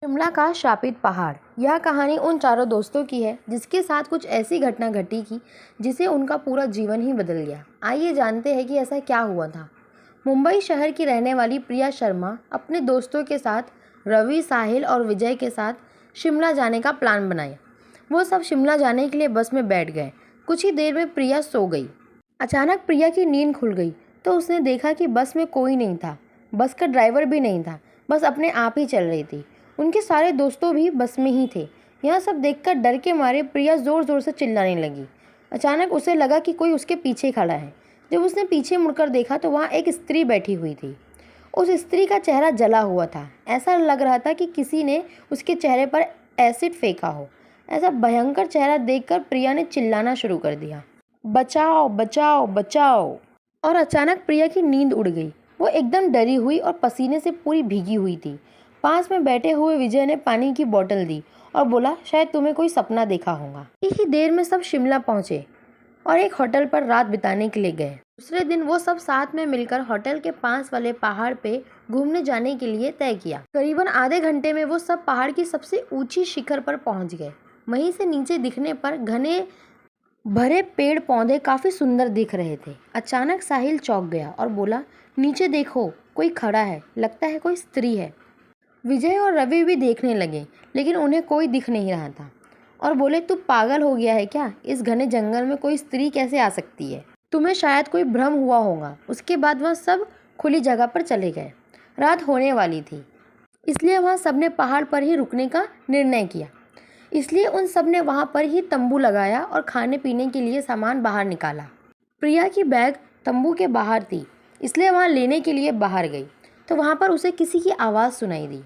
शिमला का शापित पहाड़। यह कहानी उन चारों दोस्तों की है जिसके साथ कुछ ऐसी घटना घटी की जिसे उनका पूरा जीवन ही बदल गया। आइए जानते हैं कि ऐसा क्या हुआ था। मुंबई शहर की रहने वाली प्रिया शर्मा अपने दोस्तों के साथ रवि, साहिल और विजय के साथ शिमला जाने का प्लान बनाया। वो सब शिमला जाने के लिए बस में बैठ गए। कुछ ही देर में प्रिया सो गई। अचानक प्रिया की नींद खुल गई तो उसने देखा कि बस में कोई नहीं था। बस का ड्राइवर भी नहीं था, बस अपने आप ही चल रही थी। उनके सारे दोस्तों भी बस में ही थे। यह सब देखकर डर के मारे प्रिया ज़ोर ज़ोर से चिल्लाने लगी। अचानक उसे लगा कि कोई उसके पीछे खड़ा है। जब उसने पीछे मुड़कर देखा तो वहाँ एक स्त्री बैठी हुई थी। उस स्त्री का चेहरा जला हुआ था। ऐसा लग रहा था कि किसी ने उसके चेहरे पर एसिड फेंका हो। ऐसा भयंकर चेहरा देखकर प्रिया ने चिल्लाना शुरू कर दिया, बचाओ बचाओ बचाओ। और अचानक प्रिया की नींद उड़ गई। वो एकदम डरी हुई और पसीने से पूरी भीगी हुई थी। पास में बैठे हुए विजय ने पानी की बोतल दी और बोला, शायद तुम्हें कोई सपना देखा होगा। एक ही देर में सब शिमला पहुंचे और एक होटल पर रात बिताने के लिए गए। दूसरे दिन वो सब साथ में मिलकर होटल के पास वाले पहाड़ पे घूमने जाने के लिए तय किया। करीबन आधे घंटे में वो सब पहाड़ की सबसे ऊंची शिखर पर पहुंच गए। वहीं से नीचे दिखने पर घने भरे पेड़ पौधे काफी सुंदर दिख रहे थे। अचानक साहिल चौंक गया और बोला, नीचे देखो, कोई खड़ा है, लगता है कोई स्त्री है। विजय और रवि भी देखने लगे लेकिन उन्हें कोई दिख नहीं रहा था और बोले, तू पागल हो गया है क्या? इस घने जंगल में कोई स्त्री कैसे आ सकती है? तुम्हें शायद कोई भ्रम हुआ होगा। उसके बाद वह सब खुली जगह पर चले गए। रात होने वाली थी, इसलिए वहाँ सबने पहाड़ पर ही रुकने का निर्णय किया। इसलिए उन सब ने वहाँ पर ही तंबू लगाया और खाने पीने के लिए सामान बाहर निकाला। प्रिया की बैग तंबू के बाहर थी, इसलिए वहाँ लेने के लिए बाहर गई तो वहाँ पर उसे किसी की आवाज़ सुनाई दी।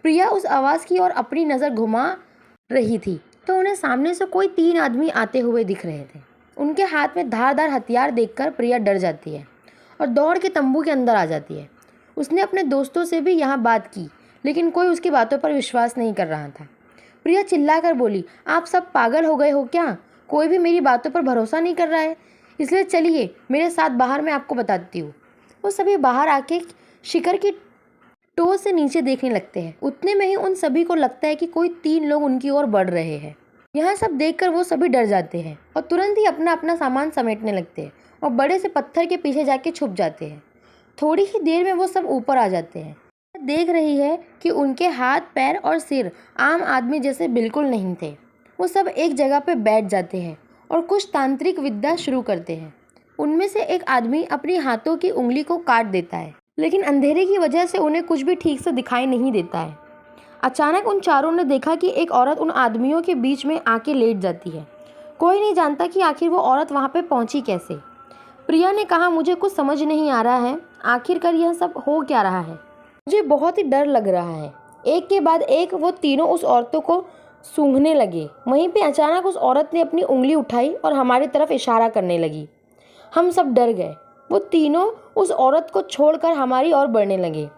प्रिया उस आवाज़ की ओर अपनी नज़र घुमा रही थी तो उन्हें सामने से कोई 3 आदमी आते हुए दिख रहे थे। उनके हाथ में धारदार हथियार देखकर प्रिया डर जाती है और दौड़ के तंबू के अंदर आ जाती है। उसने अपने दोस्तों से भी यहाँ बात की लेकिन कोई उसकी बातों पर विश्वास नहीं कर रहा था। प्रिया चिल्लाकर बोली, आप सब पागल हो गए हो क्या? कोई भी मेरी बातों पर भरोसा नहीं कर रहा है, इसलिए चलिए मेरे साथ बाहर, मैं आपको बताती हूँ। वो सभी बाहर आके शिखर की टो से नीचे देखने लगते हैं। उतने में ही उन सभी को लगता है कि कोई 3 लोग उनकी ओर बढ़ रहे हैं। यह सब देखकर वो सभी डर जाते हैं और तुरंत ही अपना अपना सामान समेटने लगते हैं और बड़े से पत्थर के पीछे जाके छुप जाते हैं। थोड़ी ही देर में वो सब ऊपर आ जाते हैं। देख रही है कि उनके हाथ, पैर और सिर आम आदमी जैसे बिल्कुल नहीं थे। वो सब एक जगह पे बैठ जाते हैं और कुछ तांत्रिक विद्या शुरू करते हैं। उनमें से एक आदमी अपनी हाथों की उंगली को काट देता है लेकिन अंधेरे की वजह से उन्हें कुछ भी ठीक से दिखाई नहीं देता है। अचानक उन चारों ने देखा कि एक औरत उन आदमियों के बीच में आके लेट जाती है। कोई नहीं जानता कि आखिर वो औरत वहाँ पे पहुँची कैसे। प्रिया ने कहा, मुझे कुछ समझ नहीं आ रहा है, आखिरकार यह सब हो क्या रहा है? मुझे बहुत ही डर लग रहा है। एक के बाद एक वो तीनों उस औरतों को सूंघने लगे। वहीं पे अचानक उस औरत ने अपनी उंगली उठाई और हमारी तरफ इशारा करने लगी। हम सब डर गए। वो तीनों उस औरत को छोड़कर हमारी ओर बढ़ने लगे।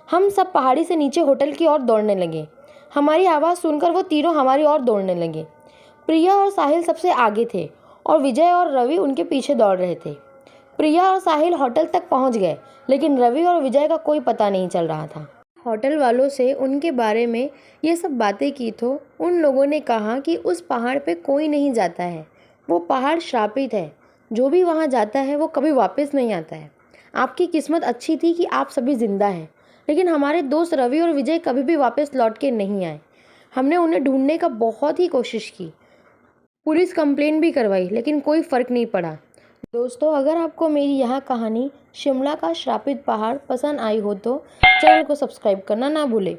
हम सब पहाड़ी से नीचे होटल की ओर दौड़ने लगे। हमारी आवाज़ सुनकर वो तीनों हमारी ओर दौड़ने लगे। प्रिया और साहिल सबसे आगे थे और विजय और रवि उनके पीछे दौड़ रहे थे। प्रिया और साहिल होटल तक पहुंच गए लेकिन रवि और विजय का कोई पता नहीं चल रहा था। होटल वालों से उनके बारे में ये सब बातें की तो उन लोगों ने कहा कि उस पहाड़ पे कोई नहीं जाता है, वो पहाड़ श्रापित है। जो भी वहाँ जाता है वो कभी वापस नहीं आता है। आपकी किस्मत अच्छी थी कि आप सभी जिंदा हैं, लेकिन हमारे दोस्त रवि और विजय कभी भी वापस लौट के नहीं आए। हमने उन्हें ढूंढने का बहुत ही कोशिश की, पुलिस कंप्लेन भी करवाई लेकिन कोई फ़र्क नहीं पड़ा। दोस्तों, अगर आपको मेरी यह कहानी शिमला का श्रापित पहाड़ पसंद आई हो तो चैनल को सब्सक्राइब करना ना भूलें।